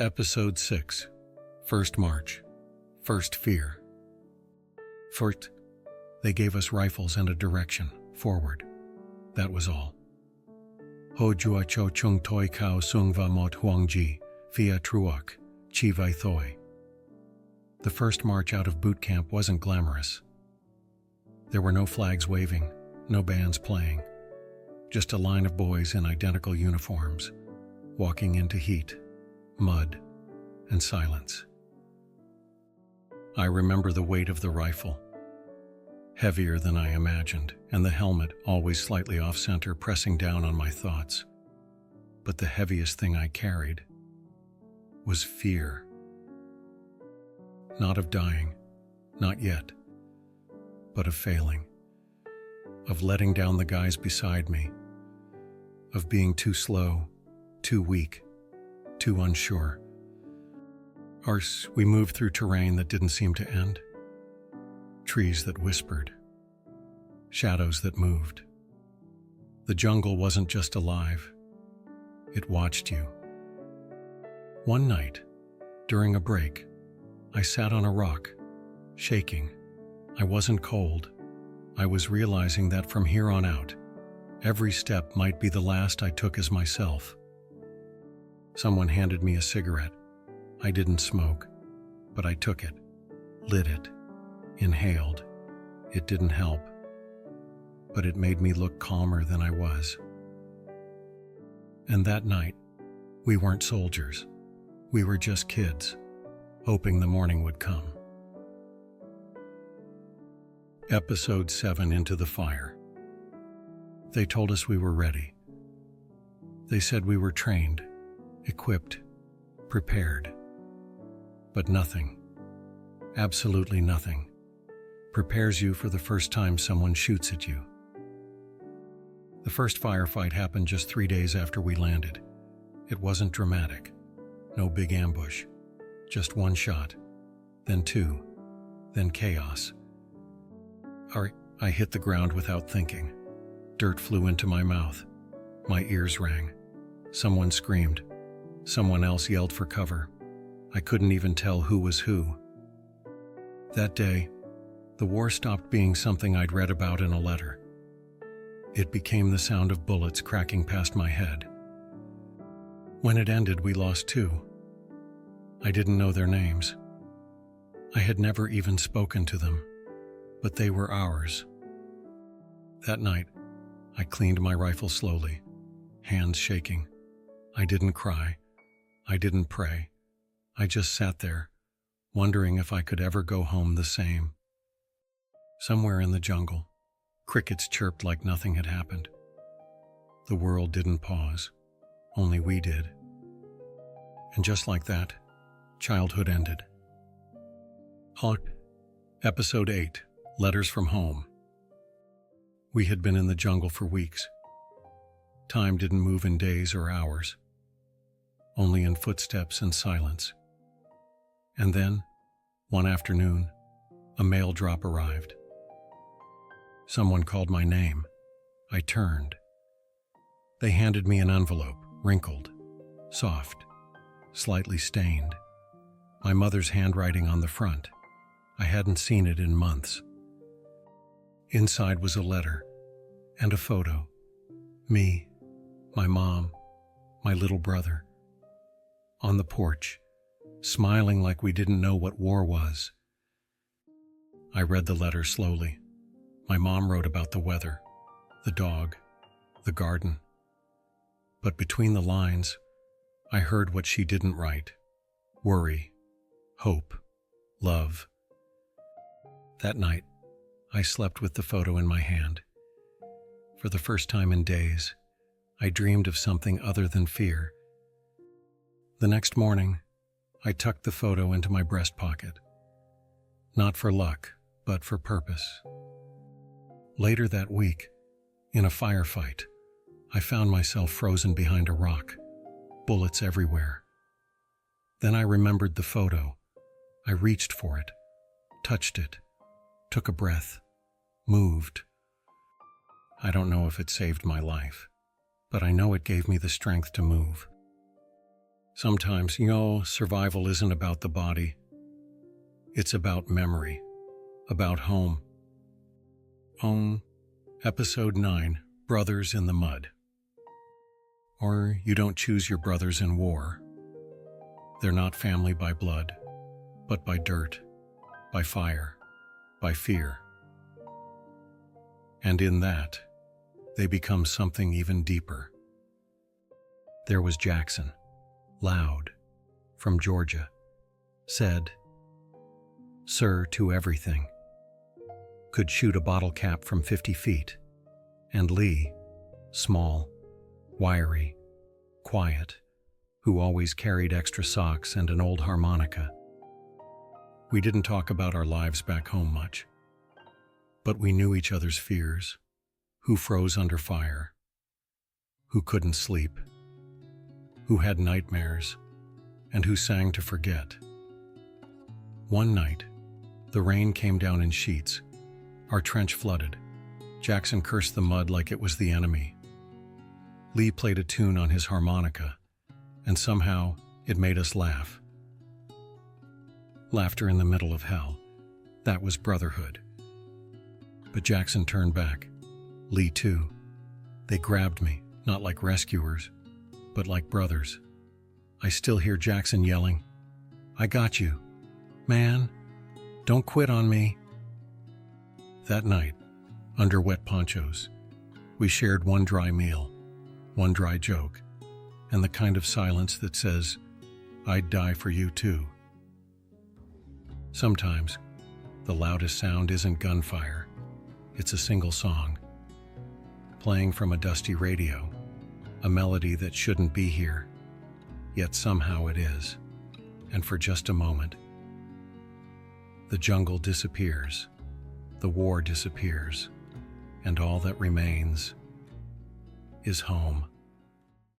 Episode 6. First March. First Fear. First, they gave us rifles and a direction, forward. That was all. Ho jua cho chung toi kao sung va mot huang ji, fia truok, chi vai thoi. The first march out of boot camp wasn't glamorous. There were no flags waving, no bands playing, just a line of boys in identical uniforms, walking into heat, mud, and silence. I remember the weight of the rifle, heavier than I imagined, and the helmet, always slightly off-center, pressing down on my thoughts. But the heaviest thing I carried was fear. Not of dying, not yet, but of failing, of letting down the guys beside me, of being too slow, too weak, too unsure. We moved through terrain that didn't seem to end. Trees that whispered. Shadows that moved. The jungle wasn't just alive. It watched you. One night, during a break, I sat on a rock, shaking. I wasn't cold. I was realizing that from here on out, every step might be the last I took as myself. Someone handed me a cigarette. I didn't smoke, but I took it, lit it, inhaled. It didn't help, but it made me look calmer than I was. And that night, we weren't soldiers. We were just kids, hoping the morning would come. Episode 7. Into the Fire. They told us we were ready. They said we were trained, equipped, prepared. But nothing, absolutely nothing, prepares you for the first time someone shoots at you. The first firefight happened just 3 days after we landed. It wasn't dramatic, no big ambush, just one shot, then two, then chaos. I hit the ground without thinking. Dirt flew into my mouth. My ears rang. Someone screamed. Someone else yelled for cover. I couldn't even tell who was who. That day, the war stopped being something I'd read about in a letter. It became the sound of bullets cracking past my head. When it ended, we lost 2. I didn't know their names. I had never even spoken to them, but they were ours. That night, I cleaned my rifle slowly, hands shaking. I didn't cry. I didn't pray. I just sat there, wondering if I could ever go home the same. Somewhere in the jungle, crickets chirped like nothing had happened. The world didn't pause, only we did. And just like that, childhood ended. Episode 8. Letters from Home. We had been in the jungle for weeks. Time didn't move in days or hours, only in footsteps and silence. And then, one afternoon, a mail drop arrived. Someone called my name. I turned. They handed me an envelope, wrinkled, soft, slightly stained. My mother's handwriting on the front. I hadn't seen it in months. Inside was a letter and a photo. Me, my mom, my little brother. On the porch, smiling like we didn't know what war was. I read the letter slowly. My mom wrote about the weather, the dog, the garden. But between the lines, I heard what she didn't write: worry, hope, love. That night, I slept with the photo in my hand. For the first time in days, I dreamed of something other than fear. The next morning, I tucked the photo into my breast pocket. Not for luck, but for purpose. Later that week, in a firefight, I found myself frozen behind a rock, bullets everywhere. Then I remembered the photo. I reached for it, touched it, took a breath, moved. I don't know if it saved my life, but I know it gave me the strength to move. Sometimes, survival isn't about the body. It's about memory, about home. Episode 9, Brothers in the Mud. Or you don't choose your brothers in war. They're not family by blood, but by dirt, by fire, by fear. And in that, they become something even deeper. There was Jackson, loud, from Georgia, said, "Sir to everything." Could shoot a bottle cap from 50 feet. And Lee, small, wiry, quiet, who always carried extra socks and an old harmonica. We didn't talk about our lives back home much, but we knew each other's fears, who froze under fire, who couldn't sleep, who had nightmares, and who sang to forget. One night, the rain came down in sheets. Our trench flooded. Jackson cursed the mud like it was the enemy. Lee played a tune on his harmonica, and somehow it made us laugh. Laughter in the middle of hell. That was brotherhood. But Jackson turned back. Lee too. They grabbed me, not like rescuers, but like brothers. I still hear Jackson yelling, "I got you. Man, don't quit on me." That night, under wet ponchos, we shared one dry meal, one dry joke, and the kind of silence that says, "I'd die for you too." Sometimes, the loudest sound isn't gunfire. It's a single song, playing from a dusty radio, a melody that shouldn't be here, yet somehow it is. And for just a moment, the jungle disappears, the war disappears, and all that remains is home.